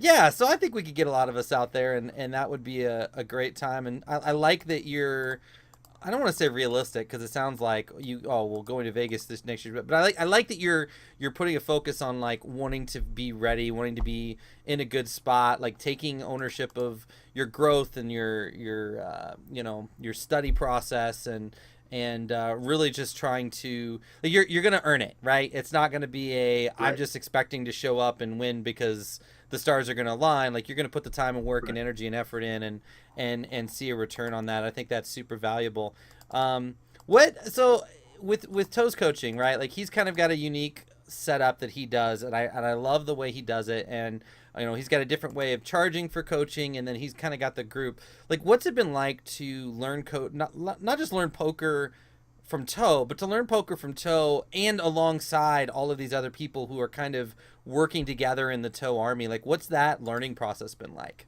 Yeah, so I think we could get a lot of us out there, and that would be a great time. And I like that you're I don't want to say realistic because it sounds like we're going to Vegas this next year, but I like that you're putting a focus on like wanting to be ready, wanting to be in a good spot, like taking ownership of your growth and your your study process, and really just trying to like, you're gonna earn it, right? It's not gonna be I'm Right. just expecting to show up and win because the stars are gonna align. Like you're gonna put the time and work and Right. energy and effort in, and see a return on that. I think that's super valuable. Um, what so with Toes coaching, right? Like he's kind of got a unique setup that he does, and I love the way he does it. And he's got a different way of charging for coaching, and then he's kind of got the group. Like, what's it been like to learn not just learn poker from Toe, but to learn poker from Toe and alongside all of these other people who are kind of working together in the Toe army? Like, what's that learning process been like?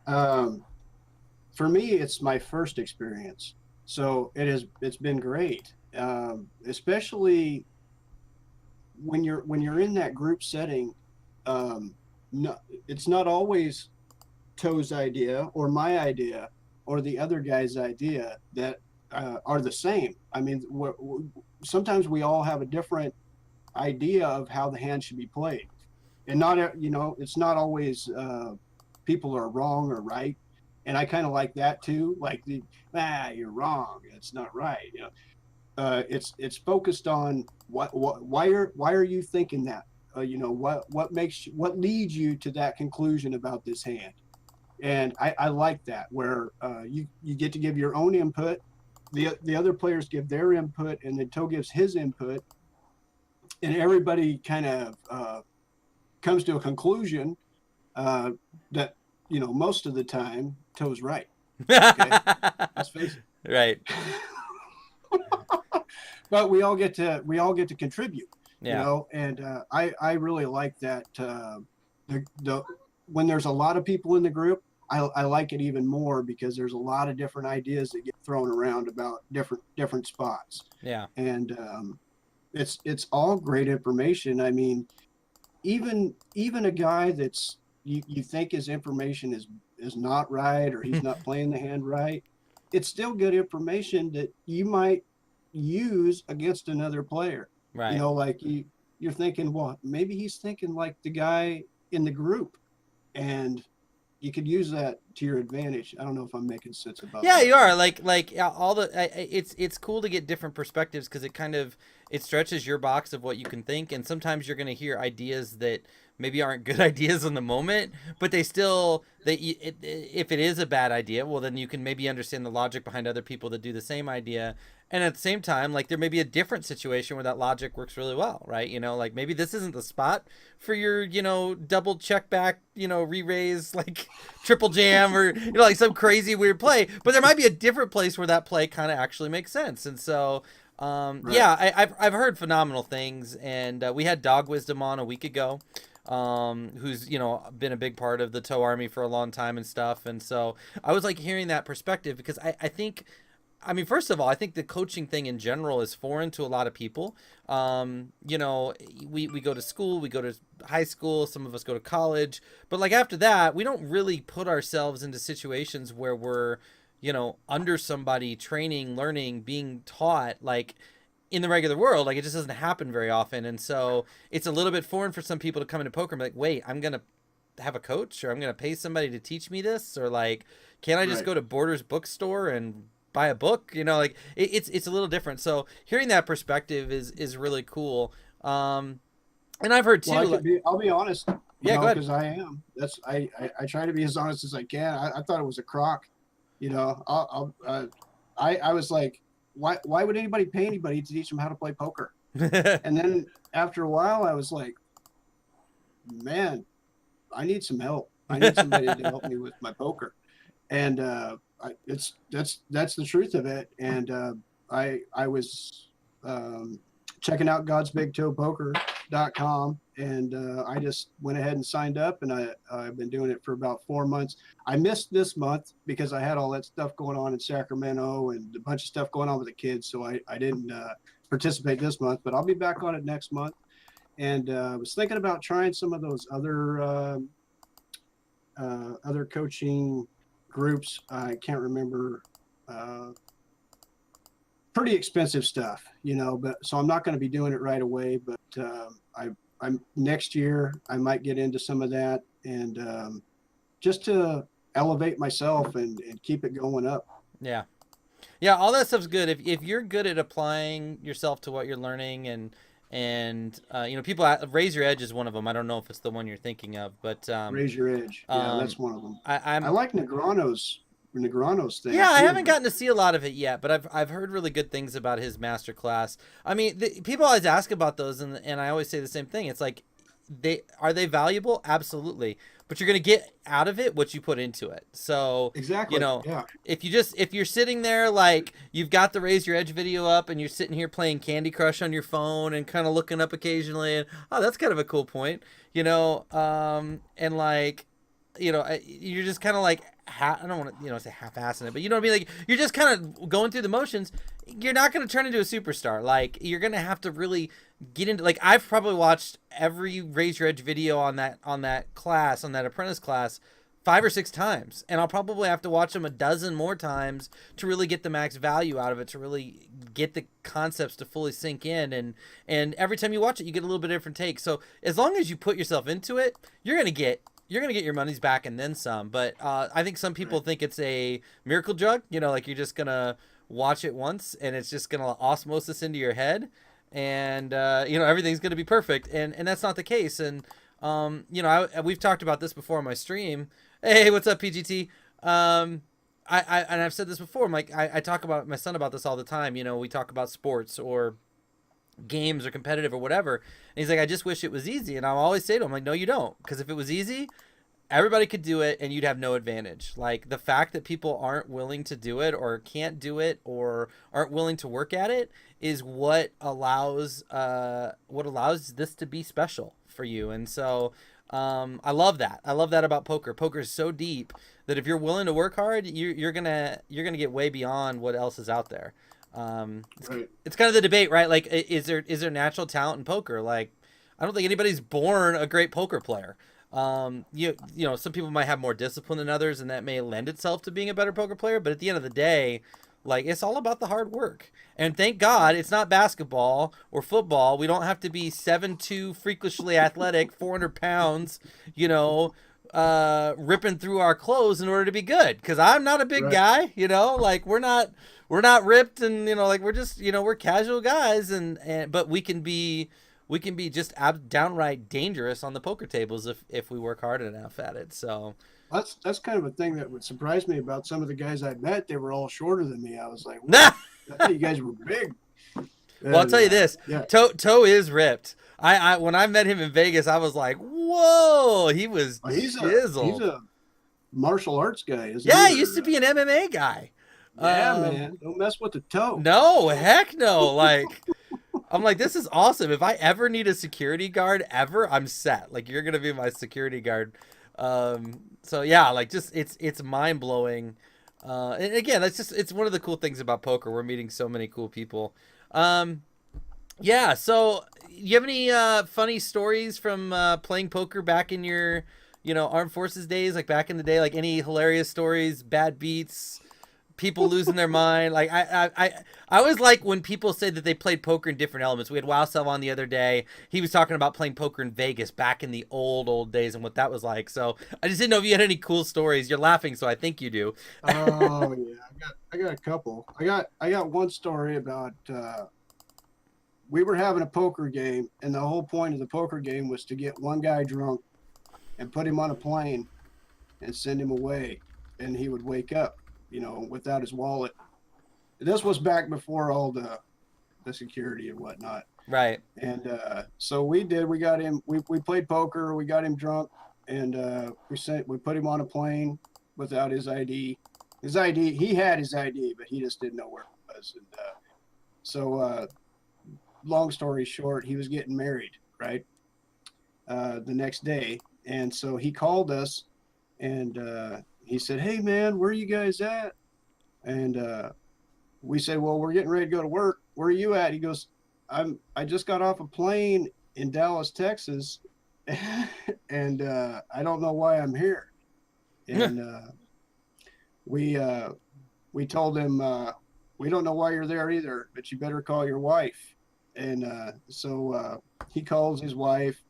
Um, for me, it's my first experience, so it's been great, especially when you're in that group setting. Um, no, it's not always Toe's idea or my idea or the other guy's idea that are the same. I mean, sometimes we all have a different idea of how the hand should be played, and not it's not always people are wrong or right. And I kind of like that too. Like you're wrong. It's not right. It's focused on why are you thinking that? What leads you to that conclusion about this hand? And I like that where you get to give your own input. The other players give their input, and then Toe gives his input, and everybody kind of comes to a conclusion that most of the time Toe's right. Okay, let's face it. Right. But we all get to contribute, Yeah. and I really like that. The when there's a lot of people in the group, I like it even more because there's a lot of different ideas that get thrown around about different spots, Yeah. and it's all great information. I mean, even a guy that's you think his information is not right, or he's not playing the hand right, it's still good information that you might use against another player. Right. Like you're thinking, well, maybe he's thinking like the guy in the group, and you could use that to your advantage. I don't know if I'm making sense about Yeah, that, you are but like yeah, all the it's cool to get different perspectives because it stretches your box of what you can think, and sometimes you're going to hear ideas that maybe aren't good ideas in the moment, but they still if it is a bad idea, well then you can maybe understand the logic behind other people that do the same idea. And at the same time, like there may be a different situation where that logic works really well, right? Like maybe this isn't the spot for your, double check back, re-raise, like triple jam, or like some crazy weird play, but there might be a different place where that play kind of actually makes sense. And so right. yeah, I've heard phenomenal things. And we had Dog Wisdom on a week ago, who's been a big part of the Toe Army for a long time and stuff. And so I was like hearing that perspective because I think, I mean, first of all, I think the coaching thing in general is foreign to a lot of people. We go to school, we go to high school, some of us go to college, but like after that, we don't really put ourselves into situations where we're, under somebody training, learning, being taught, like in the regular world. Like it just doesn't happen very often. And so it's a little bit foreign for some people to come into poker and be like, wait, I'm going to have a coach, or I'm going to pay somebody to teach me this, or like, can't I just Right. go to Borders bookstore and buy a book? Like it's a little different. So hearing that perspective is really cool. And I've heard Well, too, like, I'll be honest, yeah, go ahead. because I am. I try to be as honest as I can. I thought it was a crock. I was like, why would anybody pay anybody to teach them how to play poker? And then after a while, I was like, man, I need some help. I need somebody to help me with my poker. And that's the truth of it. And I was checking out godsbigtoepoker.com, and I just went ahead and signed up, and I've been doing it for about 4 months. I missed this month because I had all that stuff going on in Sacramento and a bunch of stuff going on with the kids, so I didn't participate this month, but I'll be back on it next month. And I was thinking about trying some of those other coaching groups. I can't remember uh, pretty expensive stuff, you know. But so I'm not going to be doing it right away. But I'm next year I might get into some of that, and just to elevate myself and keep it going up. Yeah. Yeah, all that stuff's good. If you're good at applying yourself to what you're learning, and people, raise your edge is one of them. I don't know if it's the one you're thinking of, but Raise your edge. Yeah, um, that's one of them. I I'm like Negrano's thing yeah, I too. haven't gotten to see a lot of it yet, but I've heard really good things about his master class. I mean, people always ask about those, and I always say the same thing. It's like, they valuable? Absolutely, but you're gonna get out of it what you put into it. So you Exactly. know, Yeah. if you're sitting there like you've got the raise your edge video up and you're sitting here playing Candy Crush on your phone and kind of looking up occasionally, and oh, that's kind of a cool point, and like you're just kind of like I don't want to say half-assing it, but you know what I mean. Like you're just kind of going through the motions. You're not going to turn into a superstar. Like you're going to have to really get into. Like I've probably watched every Raise Your Edge video on that class, on that apprentice class, 5 or 6 times, and I'll probably have to watch them a dozen more times to really get the max value out of it, to really get the concepts to fully sink in. And every time you watch it, you get a little bit different take. So as long as you put yourself into it, you're gonna get your money's back and then some. But I think some people think it's a miracle drug. Like you're just gonna watch it once and it's just gonna osmosis into your head, and everything's gonna be perfect. And that's not the case. And we've talked about this before on my stream. Hey, what's up, PGT? And I've said this before. I'm like, I talk about my son about this all the time. We talk about sports or games or competitive or whatever. And he's like, I just wish it was easy. And I'll always say to him, like, no, you don't. Because if it was easy, everybody could do it and you'd have no advantage. Like the fact that people aren't willing to do it or can't do it or aren't willing to work at it is what allows this to be special for you. And so I love that. I love that about poker. Poker is so deep that if you're willing to work hard, you're gonna get way beyond what else is out there. Right. It's kind of the debate, right? Like, is there natural talent in poker? Like, I don't think anybody's born a great poker player. Some people might have more discipline than others, and that may lend itself to being a better poker player. But at the end of the day, like, it's all about the hard work. And thank God it's not basketball or football. We don't have to be 7'2", freakishly athletic, 400 pounds, ripping through our clothes in order to be good. Because I'm not a big Right. guy, like we're not ripped, and like we're just we're casual guys, but we can be just downright dangerous on the poker tables if we work hard enough at it. So That's kind of a thing that would surprise me about some of the guys I met. They were all shorter than me. I was like, nah. I thought you guys were big. Well, I'll tell you this. Yeah. Toe is ripped. I when I met him in Vegas, I was like, whoa, he was chiseled. He's a martial arts guy, isn't Yeah, he? he used to be an MMA guy. Yeah, man. Don't mess with the toe. No, heck no. Like, I'm like, this is awesome. If I ever need a security guard ever, I'm set. Like, you're gonna be my security guard. So yeah, like, just it's mind blowing. And again, it's one of the cool things about poker. We're meeting so many cool people. Yeah. So, you have any funny stories from playing poker back in your armed forces days, like back in the day? Like any hilarious stories, bad beats, people losing their mind? Like I always like when people say that they played poker in different elements. We had Wowself on the other day. He was talking about playing poker in Vegas back in the old days and what that was like. So I just didn't know if you had any cool stories. You're laughing, so I think you do. Oh yeah, I got a couple. I got one story about we were having a poker game, and the whole point of the poker game was to get one guy drunk and put him on a plane and send him away, and he would wake up, without his wallet. This was back before all the security and whatnot. Right. And so we got him. We played poker. We got him drunk, and we put him on a plane without his ID. He had his ID, but he just didn't know where it was. And so long story short, he was getting married, right? The next day. And so he called us, and he said, "Hey man, where are you guys at?" And we said, "Well, we're getting ready to go to work. Where are you at?" He goes, I just got off a plane in Dallas, Texas, and I don't know why I'm here." And we we told him, we don't know why you're there either, but you better call your wife. And so he calls his wife.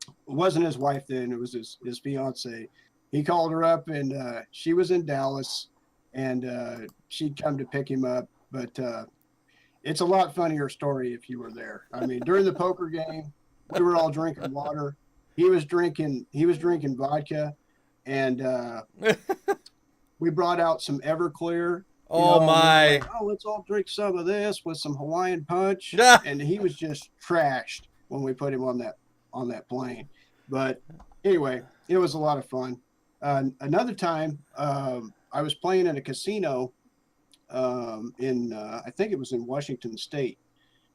It wasn't his wife then, it was his fiance. He called her up, and she was in Dallas, and she'd come to pick him up. But it's a lot funnier story if you were there. I mean, during the poker game, we were all drinking water. He was drinking vodka, and we brought out some Everclear. Oh my. Like, oh, let's all drink some of this with some Hawaiian punch. And he was just trashed when we put him on that plane. But anyway, it was a lot of fun. Another time, I was playing in a casino in I think it was in Washington State,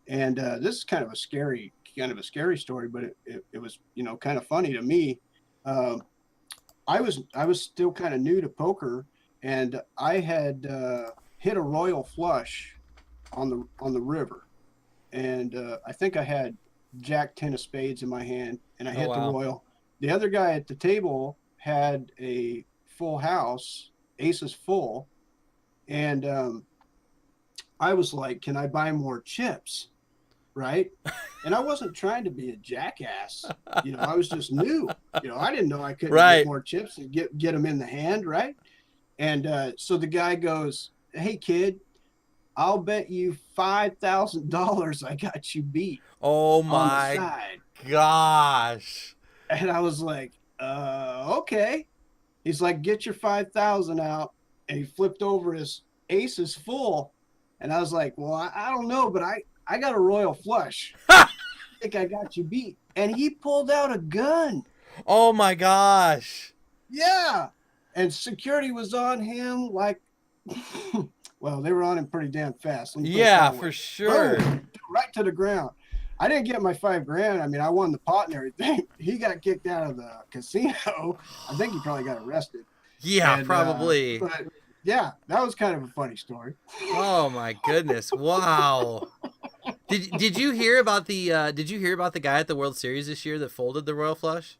and this is kind of a scary story, but it was kind of funny to me. I was still kind of new to poker, and I had hit a royal flush on the river, and I think I had Jack 10 of spades in my hand, and I hit the royal. The other guy at the table had a full house, aces full, and I was like, "Can I buy more chips?" Right? And I wasn't trying to be a jackass. I was just new. I didn't know I couldn't get more chips and get them in the hand, right? And so the guy goes, "Hey kid, I'll bet you $5,000 I got you beat." Oh my gosh. And I was like, okay. He's like, "Get your 5,000 out." And he flipped over his aces full. And I was like, "Well, I don't know, but I got a royal flush. I think I got you beat." And he pulled out a gun. Oh my gosh. Yeah. And security was on him like, well, they were on him pretty damn fast. Yeah, for sure. Boom, right to the ground. I didn't get my $5,000. I mean, I won the pot and everything. He got kicked out of the casino. I think he probably got arrested. Yeah, probably. But yeah, that was kind of a funny story. Oh my goodness! Wow. Did you hear about the guy at the World Series this year that folded the royal flush?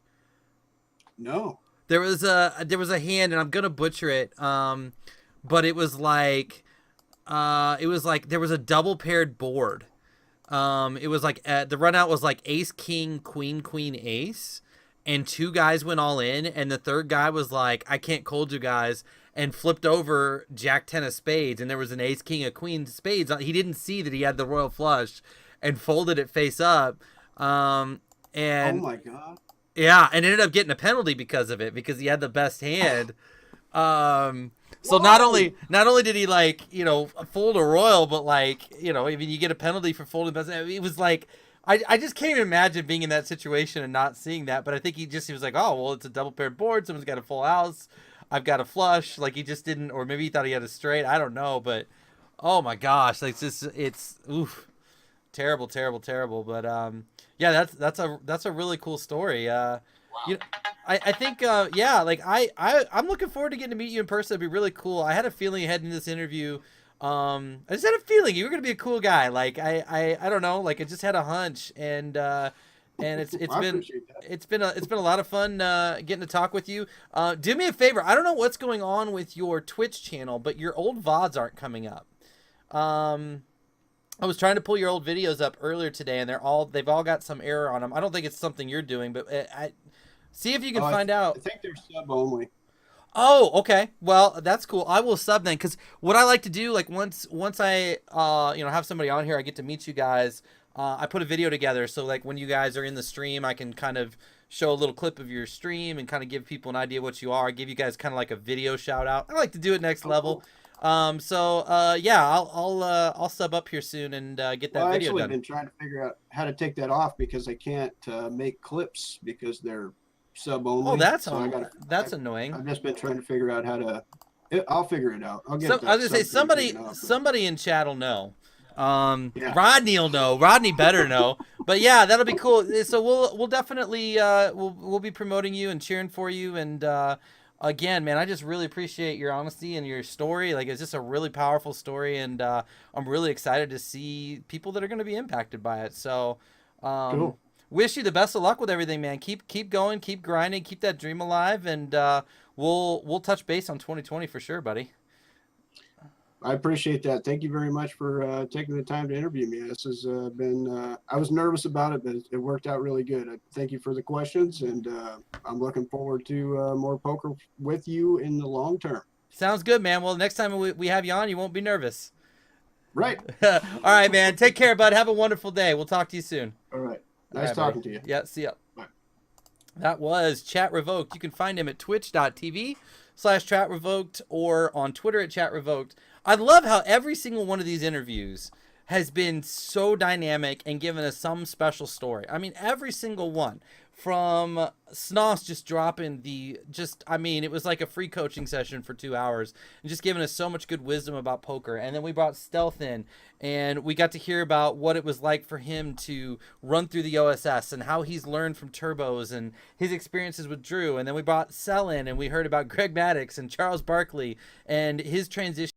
No. There was a hand, and I'm gonna butcher it. But it was like there was a double paired board. It was like the run out was like ace king queen queen ace, and two guys went all in, and the third guy was like, "I can't cold you guys," and flipped over Jack 10 of spades, and there was an ace king of queen spades. He didn't see that he had the royal flush, and folded it face up. And oh my god. Yeah, and ended up getting a penalty because of it, because he had the best hand. So not only did he fold a royal, but I mean, you get a penalty for folding best. It was like, I just can't even imagine being in that situation and not seeing that. But I think he was like, oh well, it's a double paired board. Someone's got a full house. I've got a flush. Like, he just didn't, or maybe he thought he had a straight. I don't know, but oh my gosh, like it's oof, terrible. But yeah, that's a really cool story. Wow. I think I'm looking forward to getting to meet you in person. It'd be really cool. I had a feling heading into this interview. I just had a feeling you were gonna be a cool guy. Like I don't know. Like, I just had a hunch, and it's been a lot of fun getting to talk with you. Do me a favor. I don't know what's going on with your Twitch channel, but your old VODs aren't coming up. I was trying to pull your old videos up earlier today, and they've all got some error on them. I don't think it's something you're doing, but see if you can find out. I think they're sub only. Oh, okay. Well, that's cool. I will sub then, because what I like to do, like once I have somebody on here, I get to meet you guys. I put a video together, so like when you guys are in the stream, I can kind of show a little clip of your stream and kind of give people an idea what you are. Give you guys kind of like a video shout out. I like to do it next level. Yeah, I'll sub up here soon and get that video done. I've been trying to figure out how to take that off, because I can't make clips because they're sub only. Oh, that's annoying. I've just been trying to figure out how to. I'll figure it out. I'll get. I was gonna say somebody in chat will know. Yeah. Rodney will know. Rodney better know. But yeah, that'll be cool. So we'll definitely we'll be promoting you and cheering for you. And again, man, I just really appreciate your honesty and your story. Like, it's just a really powerful story, and I'm really excited to see people that are going to be impacted by it. So cool. Wish you the best of luck with everything, man. Keep going, keep grinding, keep that dream alive, and we'll touch base on 2020 for sure, buddy. I appreciate that. Thank you very much for taking the time to interview me. This has been, I was nervous about it, but it worked out really good. Thank you for the questions, and I'm looking forward to more poker with you in the long term. Sounds good, man. Well, next time we have you on, you won't be nervous. Right. All right, man. Take care, bud. Have a wonderful day. We'll talk to you soon. All right. All Nice right, talking buddy. to you. Yeah, see ya. Bye. That was Chatrevoked. You can find him at twitch.tv/Chatrevoked or on Twitter at Chatrevoked. I love how every single one of these interviews has been so dynamic and given us some special story. I mean, every single one. From Snoss just dropping it was like a free coaching session for 2 hours and just giving us so much good wisdom about poker. And then we brought Stealth in and we got to hear about what it was like for him to run through the OSS and how he's learned from turbos and his experiences with Drew. And then we brought Sell in and we heard about Greg Maddox and Charles Barkley and his transition